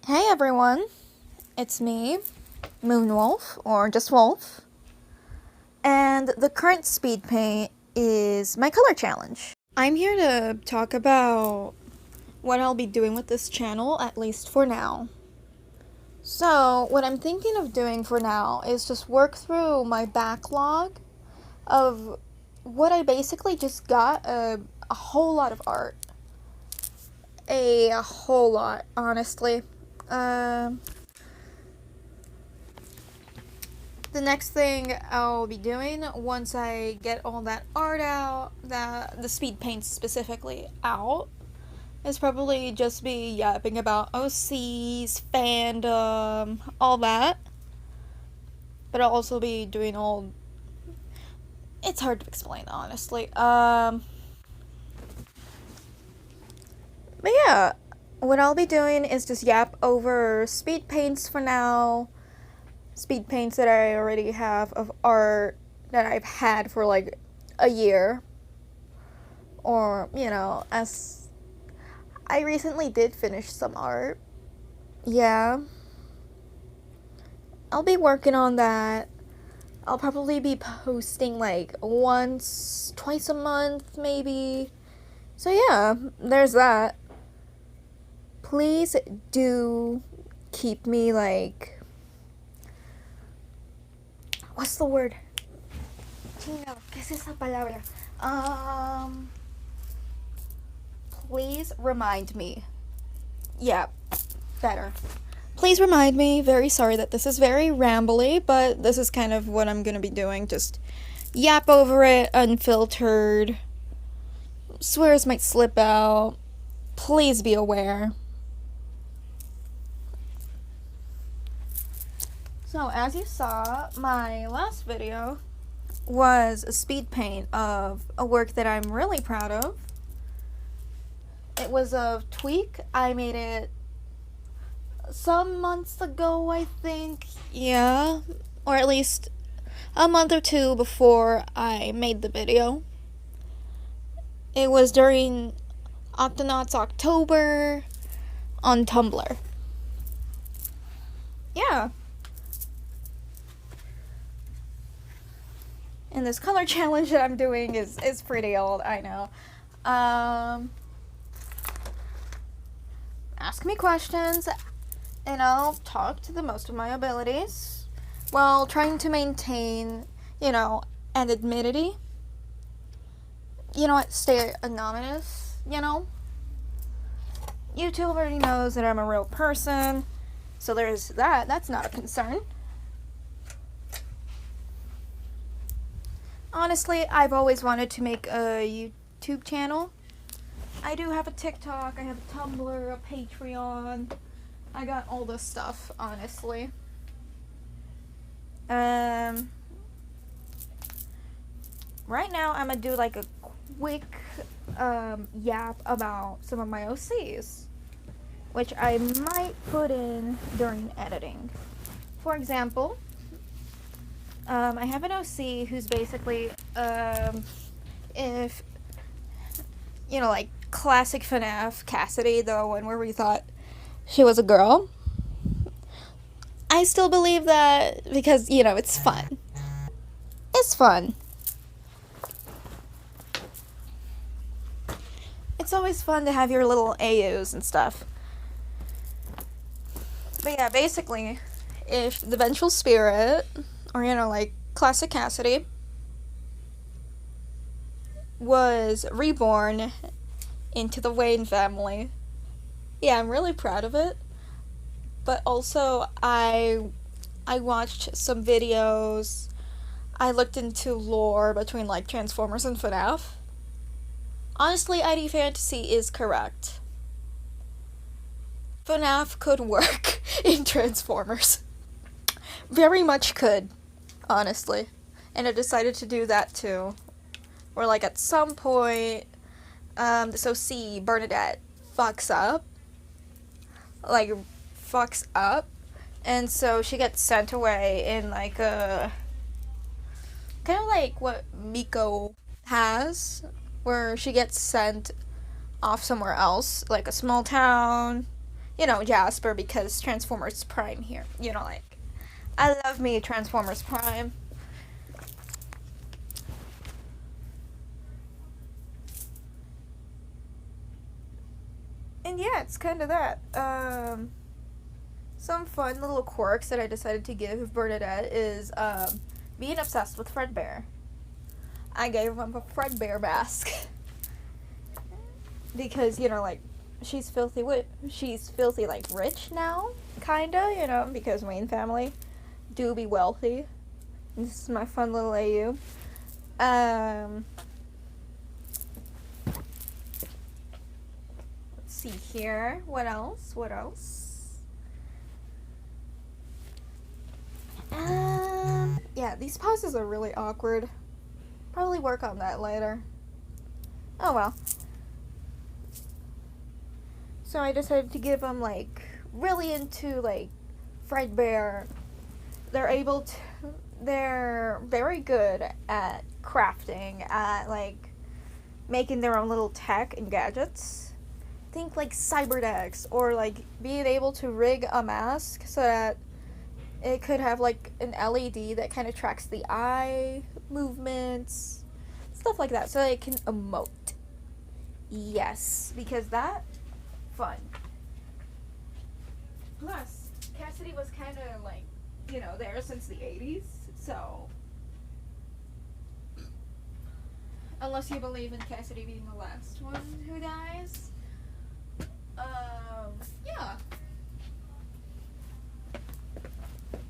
Hey everyone, it's me, Moonwolf, or just Wolf, and the current speed paint is my color challenge. I'm here to talk about what I'll be doing with this channel, at least for now. So, what I'm thinking of doing for now is just work through my backlog of what I basically just got a whole lot of art. A whole lot, honestly. The next thing I'll be doing once I get all that art out, the speed paints specifically out, is probably just be yapping about OCs, fandom, all that. But I'll also be doing all... It's hard to explain, honestly. But yeah, what I'll be doing is just yap over speed paints for now. Speed paints that I already have of art that I've had for like a year. Or, as I recently did finish some art. Yeah. I'll be working on that. I'll probably be posting like twice a month maybe. So yeah, there's that. Please do keep me like... What's the word? Chinga, ¿qué es esa palabra? Please remind me. Yeah, better. Please remind me. Very sorry that this is very rambly, but this is kind of what I'm gonna be doing. Just yap over it, unfiltered. Swears might slip out. Please be aware. So, as you saw, my last video was a speed paint of a work that I'm really proud of. It was a tweak. I made it some months ago, I think. Yeah, or at least a month or two before I made the video. It was during Octonauts October on Tumblr. Yeah. And this color challenge that I'm doing is pretty old, I know. Ask me questions, and I'll talk to the most of my abilities while trying to maintain, anonymity. Stay anonymous, YouTube already knows that I'm a real person, so there's that. That's not a concern. Honestly, I've always wanted to make a YouTube channel. I do have a TikTok, I have a Tumblr, a Patreon. I got all this stuff, honestly. Right now, I'm gonna do like a quick yap about some of my OCs, which I might put in during editing. For example, I have an OC who's basically, if, like classic FNAF Cassidy, the one where we thought she was a girl. I still believe that because, it's fun. It's fun. It's always fun to have your little AUs and stuff. But yeah, basically, if the Vengeful Spirit, or, like classic Cassidy, was reborn into the Wayne family. Yeah, I'm really proud of it. But also, I watched some videos. I looked into lore between, like, Transformers and FNAF. Honestly, ID Fantasy is correct. FNAF could work in Transformers. Very much could, honestly. And I decided to do that too. Where, like, at some point, this OC, Bernadette, fucks up. And so she gets sent away in, like, a... kind of like what Miko has, where she gets sent off somewhere else, like a small town, you know, Jasper because Transformers Prime here. You know, like, I love me Transformers Prime. And yeah, it's kind of that. Some fun little quirks that I decided to give Bernadette is being obsessed with Fredbear. I gave him a Fredbear mask because, you know, like, she's filthy like rich now, kinda, you know, because Wayne family do be wealthy. This is my fun little AU. Let's see here. What else? Yeah, these poses are really awkward. Probably work on that later. Oh well. So I decided to give them, like, really into, like, Fredbear. They're very good at crafting, at, like, making their own little tech and gadgets. Think, like, cyberdecks, or, like, being able to rig a mask so that it could have, like, an LED that kind of tracks the eye movements, stuff like that, so that it can emote. Yes, because that, fun. Plus, Cassidy was kind of, like, you know, there since the 80s, so unless you believe in Cassidy being the last one who dies, yeah.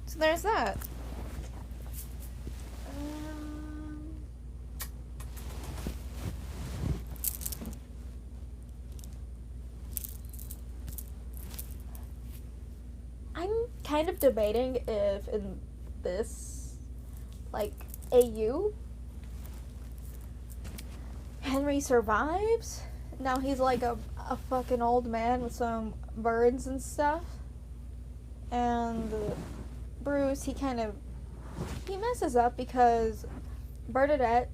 So there's that. I'm kind of debating if in this, like, AU, Henry survives. Now he's like a fucking old man with some birds and stuff. And Bruce, he messes up because Bernadette,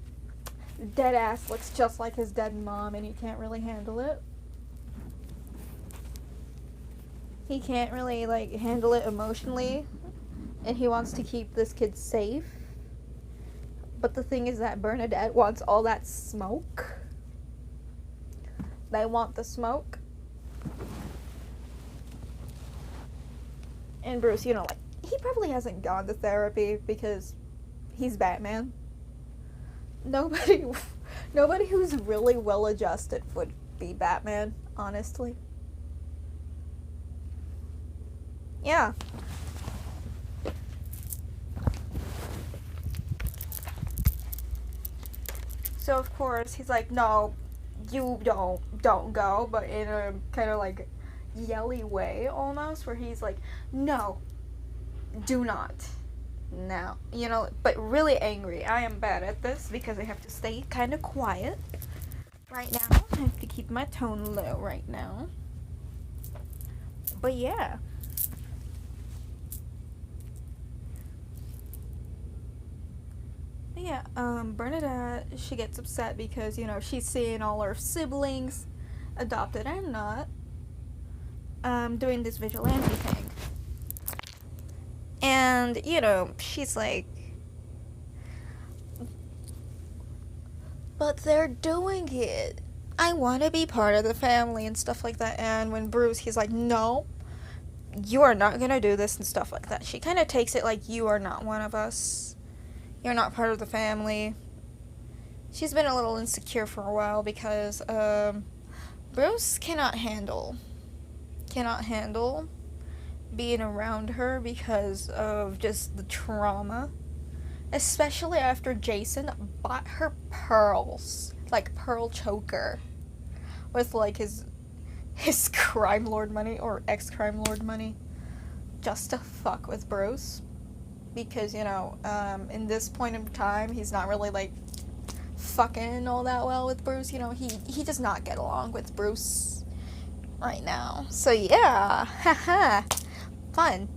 dead ass, looks just like his dead mom, and he can't really handle it. He can't really, like, handle it emotionally, and he wants to keep this kid safe. But the thing is that Bernadette wants all that smoke. They want the smoke. And Bruce, you know, like, he probably hasn't gone to therapy because he's Batman. Nobody who's really well adjusted would be Batman, honestly. Yeah. So of course he's like, no, you don't go, but in a kind of like yelly way almost, where he's like, no, do not. Now, you know, but really angry. I am bad at this because I have to stay kind of quiet right now. I have to keep my tone low right now. But yeah. Yeah, Bernadette, she gets upset because, you know, she's seeing all her siblings, adopted and not, doing this vigilante thing. And, you know, she's like, but they're doing it. I want to be part of the family and stuff like that. And when Bruce, he's like, no, you are not going to do this and stuff like that. She kind of takes it like, you are not one of us. You're not part of the family. She's been a little insecure for a while because Bruce cannot handle being around her because of just the trauma. Especially after Jason bought her pearls, like pearl choker, with like his crime lord money or ex-crime lord money, just to fuck with Bruce. Because, you know, in this point in time, he's not really, like, fucking all that well with Bruce. You know, he does not get along with Bruce right now. So, yeah, haha, fun.